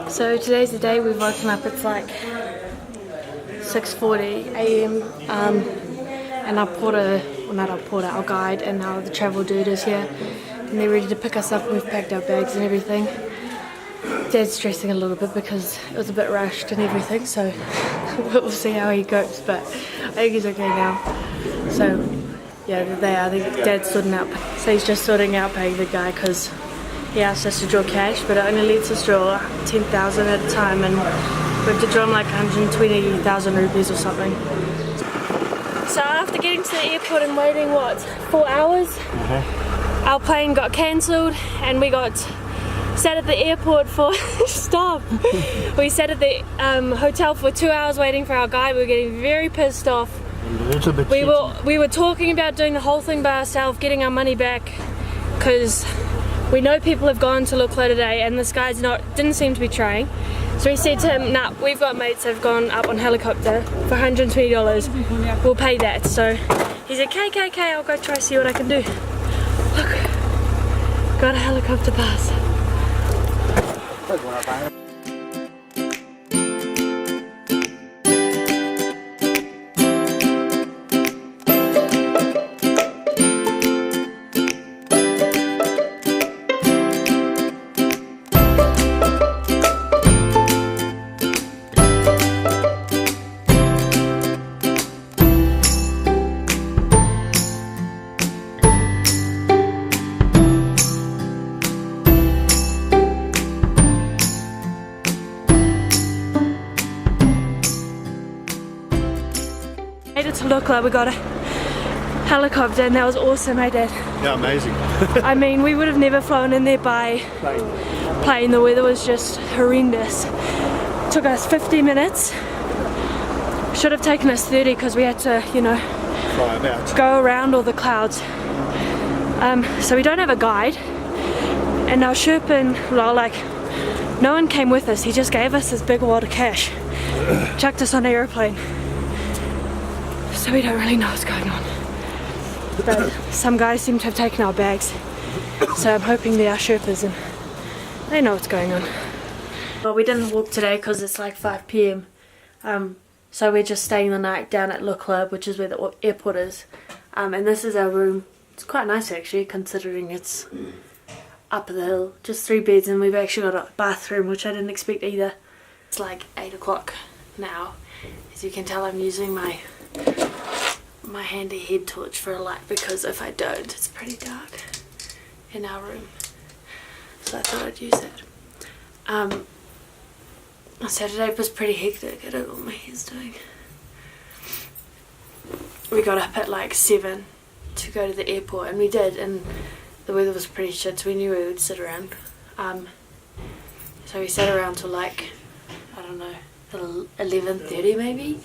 So today's the day we've woken up. It's like 6:40 a.m. And our guide and now the travel dude is here and they're ready to pick us up and we've packed our bags and everything. Dad's stressing a little bit because it was a bit rushed and everything, so we'll see how he goes, but I think he's okay now. So yeah, I think Dad's sorting out, so he's just sorting out paying the guy because he asked us to draw cash, but it only lets us draw 10,000 at a time and we have to draw him like 120,000 rupees or something. So after getting to the airport and waiting, 4 hours? Our plane got cancelled and we got sat at the airport for stop. We sat at the hotel for 2 hours waiting for our guide. We were getting very pissed off. We were talking about doing the whole thing by ourselves, getting our money back, because we know people have gone to Lukla today and this guy's didn't seem to be trying. So we said to him, nah, we've got mates that have gone up on helicopter for $120, we'll pay that. So he said, okay, I'll go try see what I can do. Look, got a helicopter pass. Made it to Lukla, we got a helicopter and that was awesome, eh Dad? Yeah, amazing. I mean, we would have never flown in there by plane. The weather was just horrendous. It took us 50 minutes. Should have taken us 30 because we had to, you know, go around all the clouds. So we don't have a guide. And our Sherpa, well, like, no one came with us. He just gave us this big wad of cash. Chucked us on an aeroplane. So we don't really know what's going on. But some guys seem to have taken our bags. So I'm hoping they are Sherpas and they know what's going on. Well, we didn't walk today because it's like 5 p.m. So we're just staying the night down at Lukla, which is where the airport is. And this is our room. It's quite nice actually, considering it's up the hill. Just 3 beds and we've actually got a bathroom, which I didn't expect either. It's like 8 o'clock now. As you can tell, I'm using my handy head torch for a light because if I don't, it's pretty dark in our room. So I thought I'd use it. Saturday was pretty hectic. I don't know what my hair's doing. We got up at like 7 to go to the airport and we did, and the weather was pretty shit, so we knew we would sit around. So we sat around till like, I don't know, 11:30 maybe.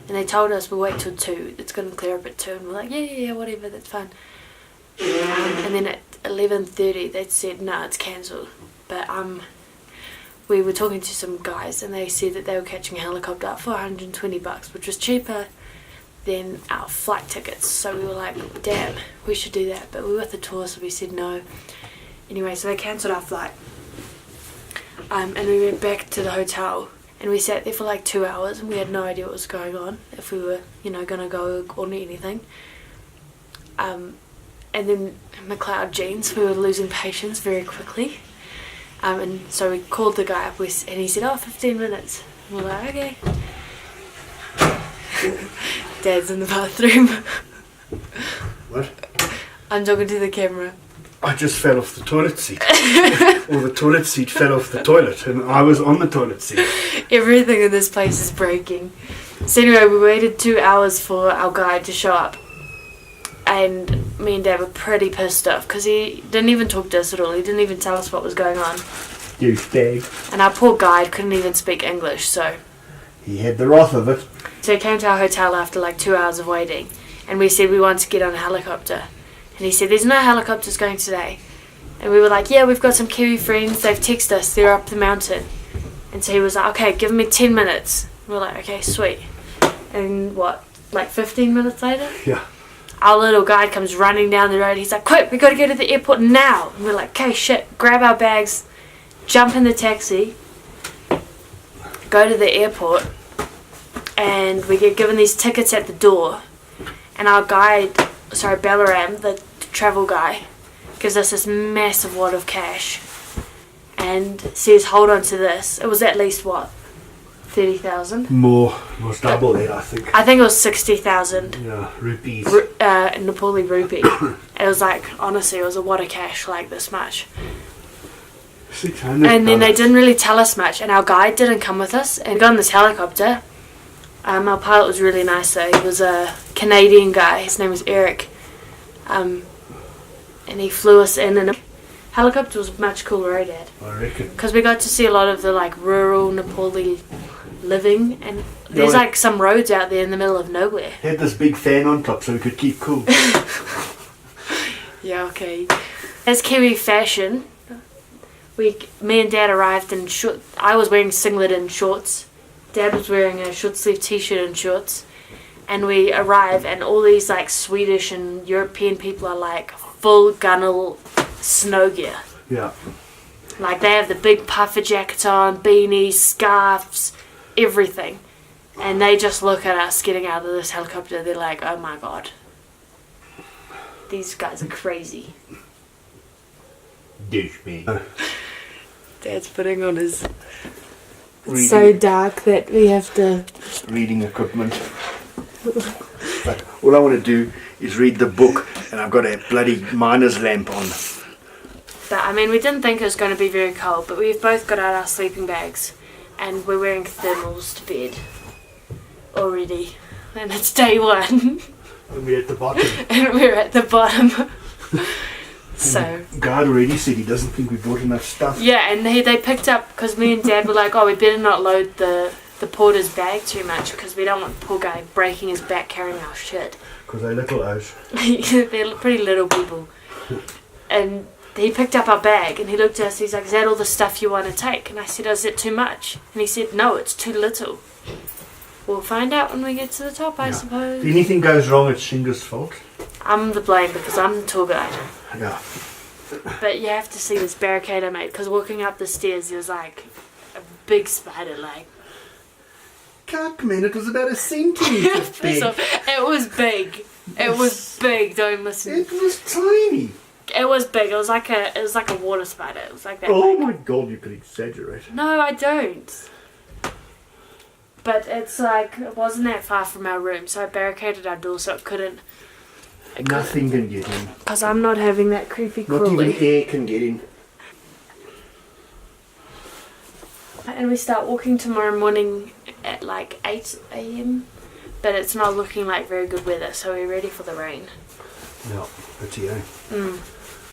And they told us we'll wait till 2, it's going to clear up at 2, and we're like, yeah, whatever, that's fine. And then at 11:30 they said, no, it's cancelled. But we were talking to some guys and they said that they were catching a helicopter up for $120, which was cheaper than our flight tickets. So we were like, damn, we should do that. But we were with the tour, so we said no. Anyway, so they cancelled our flight. And we went back to the hotel. And we sat there for like 2 hours and we had no idea what was going on, if we were, you know, going to go or anything. And then McLeod jeans, we were losing patience very quickly. And so we called the guy up and he said, 15 minutes. And we're like, okay. Dad's in the bathroom. What? I'm talking to the camera. I just fell off the toilet seat. Or the toilet seat fell off the toilet and I was on the toilet seat. Everything in this place is breaking. So anyway, we waited 2 hours for our guide to show up. And me and Dad were pretty pissed off because he didn't even talk to us at all. He didn't even tell us what was going on. You bag. And our poor guide couldn't even speak English, so... He had the wrath of it. So he came to our hotel after like 2 hours of waiting. And we said we want to get on a helicopter. And he said, there's no helicopters going today. And we were like, yeah, we've got some Kiwi friends. They've texted us. They're up the mountain. And so he was like, okay, give me 10 minutes. And we're like, okay, sweet. And what, like 15 minutes later? Yeah. Our little guide comes running down the road. He's like, quick, we got to go to the airport now. And we're like, okay, shit. Grab our bags, jump in the taxi. go to the airport and we get given these tickets at the door, and our guide, Balaram, the travel guy, gives us this massive wad of cash and says, hold on to this. It was at least, what, 30,000? More. It was double that, I think. I think it was 60,000. Yeah, rupees. Nepali rupee. It was like, honestly, it was a wad of cash, like this much. 600. And then they didn't really tell us much, and our guide didn't come with us, and we got on this helicopter. Our pilot was really nice though. He was a Canadian guy. His name was Eric. And he flew us in, and the helicopter was much cooler, eh, Dad? I reckon. Because we got to see a lot of the like rural Nepali living, and there's like some roads out there in the middle of nowhere. Had this big fan on top so we could keep cool. Yeah, okay. As Kiwi fashion, me and Dad arrived in short. I was wearing singlet and shorts. Dad was wearing a short sleeve t-shirt and shorts. And we arrive, and all these like Swedish and European people are like full gunnel snow gear. Yeah. Like they have the big puffer jackets on, beanies, scarves, everything. And they just look at us getting out of this helicopter. They're like, oh my god. These guys are crazy. Douchebag. Dad's putting on his... Reading. It's so dark that we have to... Reading equipment. Like, all I want to do is read the book, and I've got a bloody miner's lamp on. But I mean, we didn't think it was going to be very cold, but we've both got out our sleeping bags, and we're wearing thermals to bed already. And it's day one. And we're at the bottom. And we're at the bottom. So... God already said he doesn't think we brought enough stuff. Yeah, and they picked up, because me and Dad were like, oh, we better not load the porter's bag too much, because we don't want the poor guy breaking his back carrying our shit. Because they're little O's. They're pretty little people. And he picked up our bag, and he looked at us, he's like, is that all the stuff you want to take? And I said, is it too much? And he said, no, it's too little. We'll find out when we get to the top, I suppose. If anything goes wrong, it's Shinga's fault. I'm the blame, because I'm the tour guide. Yeah. But you have to see this barricade I made, because walking up the stairs, there was like a big spider, like... God, man, it was about a centimetre big. It was big. It was big, don't listen. It was tiny. It was big. It was like a water spider. It was like that. Oh big. my god, you could exaggerate. No, I don't. But it's like, it wasn't that far from our room, so I barricaded our door so it couldn't. Nothing can get in. Because I'm not having that creepy crawly. Not even air can get in. And we start walking tomorrow morning at like 8 a.m. But it's not looking like very good weather, so we're ready for the rain. No, it's here.